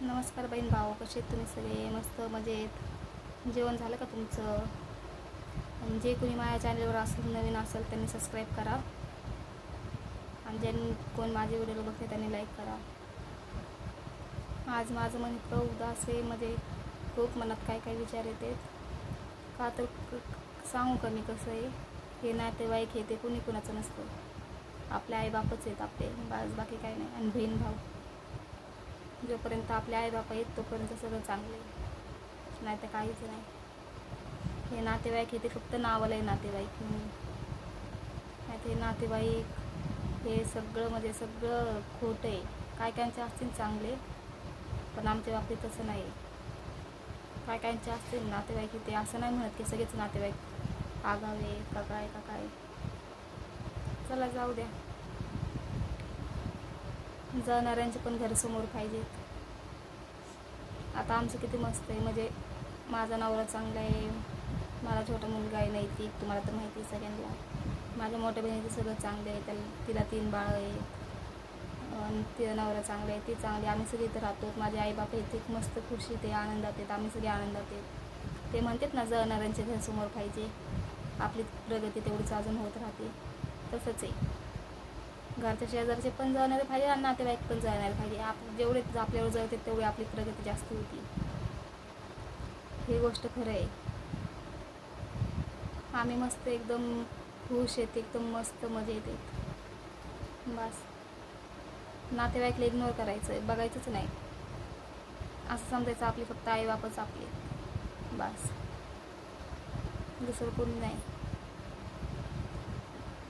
नमस्कार बहीण भाऊ, कसे आहेत तुम्ही सगळे? मस्त मजेत. जेवण झालं का तुमचं? आणि जे कोणी माझ्या चॅनलवर असेल, नवीन असेल, त्यांनी सबस्क्राईब करा आणि ज्यांनी कोण माझे व्हिडिओ बघते त्यांनी लाईक करा. आज माझं मन इतकं उदास आहे, म्हणजे खूप मनात काय काय विचार येते का, तर सांगू का मी कसं आहे. हे नातेवाईक हे ते कुणी कुणाचं नसतं, आपले आईबापच आहेत आपले, बाकी काय नाही. आणि बहीण भाऊ, जोपर्यंत आपले आईबाप आहेत तोपर्यंत सगळं चांगलं आहे, नाही तर काहीच नाही. हे नातेवाईक हे ते फक्त नावाला आहे नातेवाईक म्हणून, नाही तर हे नातेवाईक हे सगळं म्हणजे सगळं खोटं आहे. काय कायचे असतील चांगले, पण आमच्या बाबतीत तसं नाही. काय कायचे असतील नातेवाईक ते असं नाही म्हणत की सगळेच नातेवाईक आगावे का काय. चला जाऊ द्या, जाणाऱ्यांचे पण घरसमोर पाहिजेत. आता आमचं किती मस्त आहे, म्हणजे माझा नवरा चांगला आहे, मला छोटा मुलगा आहे नैतिक, तुम्हाला तर माहिती आहे सगळ्यांना. माझ्या मोठ्या बहिणीचं सगळं चांगलं आहे, तिला 3 बाळं आहेत आणि तिला नवरा चांगला आहे, ती चांगली. आम्ही सगळे इथं राहतो. माझे आईबाप इथे मस्त खुशी, ते आनंदात आहेत, आम्ही सगळे आनंदात आहेत. ते म्हणतात ना, जळणाऱ्यांचे घरसमोर पाहिजे, आपली प्रगती तेवढीच अजून होत राहते. तसंच आहे, घरच्या शेजारचे पण जळणारे पाहिजे आणि नातेवाईक पण जळणारे पाहिजे. जेवढे आपल्यावर जळते तेवढी आपली प्रगती जास्त होती. ही गोष्ट खरं आहे. आम्ही मस्त एकदम खुश आहेत, एकदम मस्त मजेत आहेत. बस नातेवाईकला इग्नोर करायचं, बघायचंच नाही. असं समजायचं आपली फक्त आईबापच आपले, बस दुसरं कोणी नाही.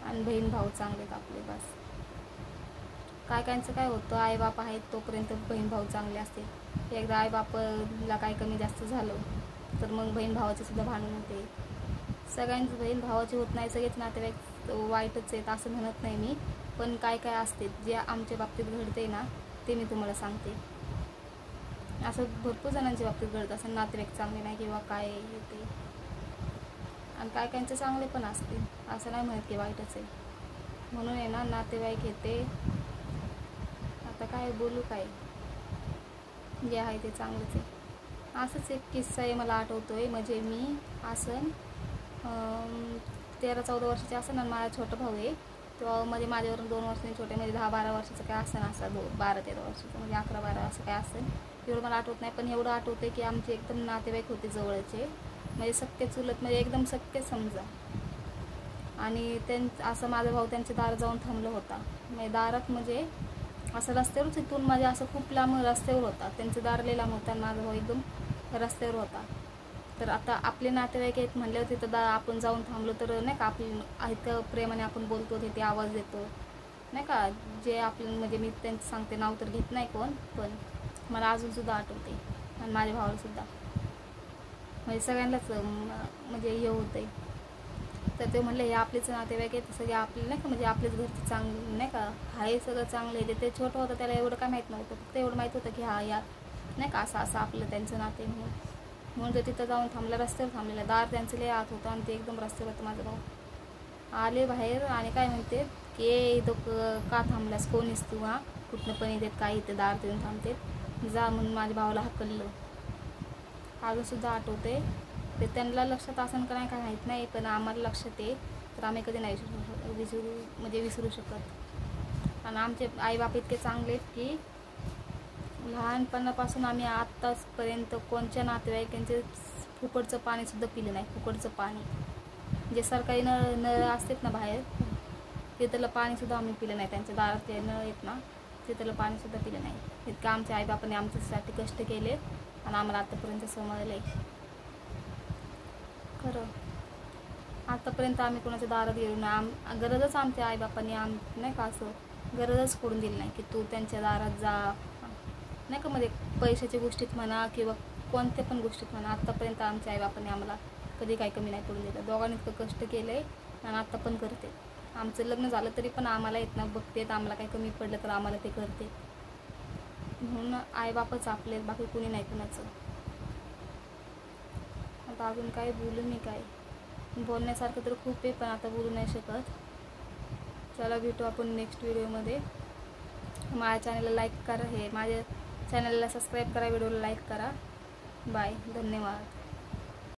आणि बहीण भाऊ चांगलेत आपले, बस. काय कायचं काय होतं, आईबाप आहेत तोपर्यंत बहीण भाऊ चांगले असते. एकदा आईबापला काय कमी जास्त झालं तर मग बहीण भावाचे सुद्धा भांडण होते. सगळ्यांचं बहीण भावाची होत नाही, सगळेच नातेवाईक वाईटच आहेत असं म्हणत नाही मी, पण काय काय असते जे आमच्या बाबतीत घडते ना, ते मी तुम्हाला सांगते. असं भरपूर जणांच्या बाबतीत घडत असं, नातेवाईक चांगले नाही किंवा काय ते. आणि काय कायचं चांगले पण असते, असं नाही म्हणत की वाईटच आहे. म्हणून आहे ना, नातेवाईक येते. आता काय बोलू, काय जे आहे ते चांगलंच आहे. असंच एक किस्सा आहे मला आठवतोय. म्हणजे मी असं 13-14 वर्षाचे असं ना, माझा छोटा भाऊ आहे तो, म्हणजे माझ्यावरून 2 वर्षांनी छोटे, म्हणजे 10-12 वर्षाचं काय असं ना, असं 12-13 वर्षाचं, म्हणजे 11-12 असं काय असेल, एवढं मला आठवत नाही. पण एवढं आठवतं की आमचे एकदम नातेवाईक होते जवळचे, म्हणजे सख्खे चुलत, म्हणजे एकदम सख्खे समजा. आणि असं माझा भाऊ त्यांच्या दारात जाऊन थांबलं होता, म्हणजे दारात म्हणजे असं रस्त्यावरच, इथून म्हणजे असं खूप लांब रस्त्यावर होता, त्यांचं दार लई लांब होता आणि माझा भाऊ एकदम रस्त्यावर होता. तर आता आपले नातेवाईक आहेत म्हणल्यावर तिथं आपण जाऊन थांबलो तर नाही का, आपलं इतकं प्रेमाने आपण बोलतो, ते आवाज देतो नाही का, जे आपलं, म्हणजे मी त्यांचं सांगते, नाव तर घेत नाही कोण, पण मला अजूनसुद्धा आठवते. आणि माझ्या भावालासुद्धा, म्हणजे सगळ्यांनाच म्हणजे हे होतं आहे. तर ते म्हणलं हे आपलेच नातेवाईक आहेत, सगळे आपले नाही का, म्हणजे आपलेच घरचे चांगले नाही का, हाय सगळं चांगलं आहे. ते छोटं होतं, त्याला एवढं काय माहीत नव्हतं, फक्त एवढं माहीत होतं की हा या नाही का, असं आपलं त्यांचं नाते म्हणून. तर तिथं जाऊन थांबलं, रस्त्यावर थांबलेलं, दार त्यांचं लय आत होतं आणि ते एकदम रस्त्यावर होतं. माझा भाऊ आले बाहेर आणि काय म्हणते की इथं का थांबलास, कोणीस तू, हा कुठनं पण येतात, काय इथे दार देऊन थांबते, जा म्हणून माझ्या भावाला हकललं. अजूनसुद्धा आठवते ते. त्यांना लक्षात असं का नाही काय माहीत नाही, पण आम्हाला लक्षात आहे. तर आम्ही कधी नाही विसरू शकत. आणि आमचे आईबाप इतके चांगले आहेत की लहानपणापासून आम्ही आत्ताचपर्यंत कोणत्या नातेवाईकांचे फुकटचं पाणीसुद्धा पिलं नाही. फुकटचं पाणी जे सरकारी नळ असतात ना बाहेर, तिथलं पाणीसुद्धा आम्ही पिलं नाही. त्यांच्या दारातले नळ आहेत ना, तिथलं पाणीसुद्धा पिलं नाही. इतकं आमच्या आईबापाने आमच्यासाठी कष्ट केले आणि आम्हाला आतापर्यंत समजलं आहे. खरं आतापर्यंत आम्ही कोणाच्या दारात गेलो नाही. गरजच आमच्या आईबापांनी नाही का असं गरजच करून दिली नाही की तू त्यांच्या दारात जा नाही का, म्हणजे पैशाच्या गोष्टीत म्हणा किंवा कोणत्या पण गोष्टीत म्हणा. आत्तापर्यंत आमच्या आईबापांनी आम्हाला कधी काही कमी नाही पडून दिलं. दोघांनी इतकं कष्ट केलं आहे आणि आत्ता पण करते. आमचं लग्न झालं तरी पण आम्हाला येत ना बघतेत, आम्हाला काही कमी पडलं तर आम्हाला ते करते. म्हणून आईबापच आपले, बाकी कुणी नाही कुणाचं. आता अजून काय बोलू मी, काय बोलण्यासारखं तर खूप आहे, पण आता बोलू नाही शकत. चला भेटू आपण नेक्स्ट व्हिडिओमध्ये. माझ्या चॅनलला लाईक करा, हे माझ्या चॅनलला सबस्क्राईब करा, व्हिडिओला लाईक करा. बाय, धन्यवाद.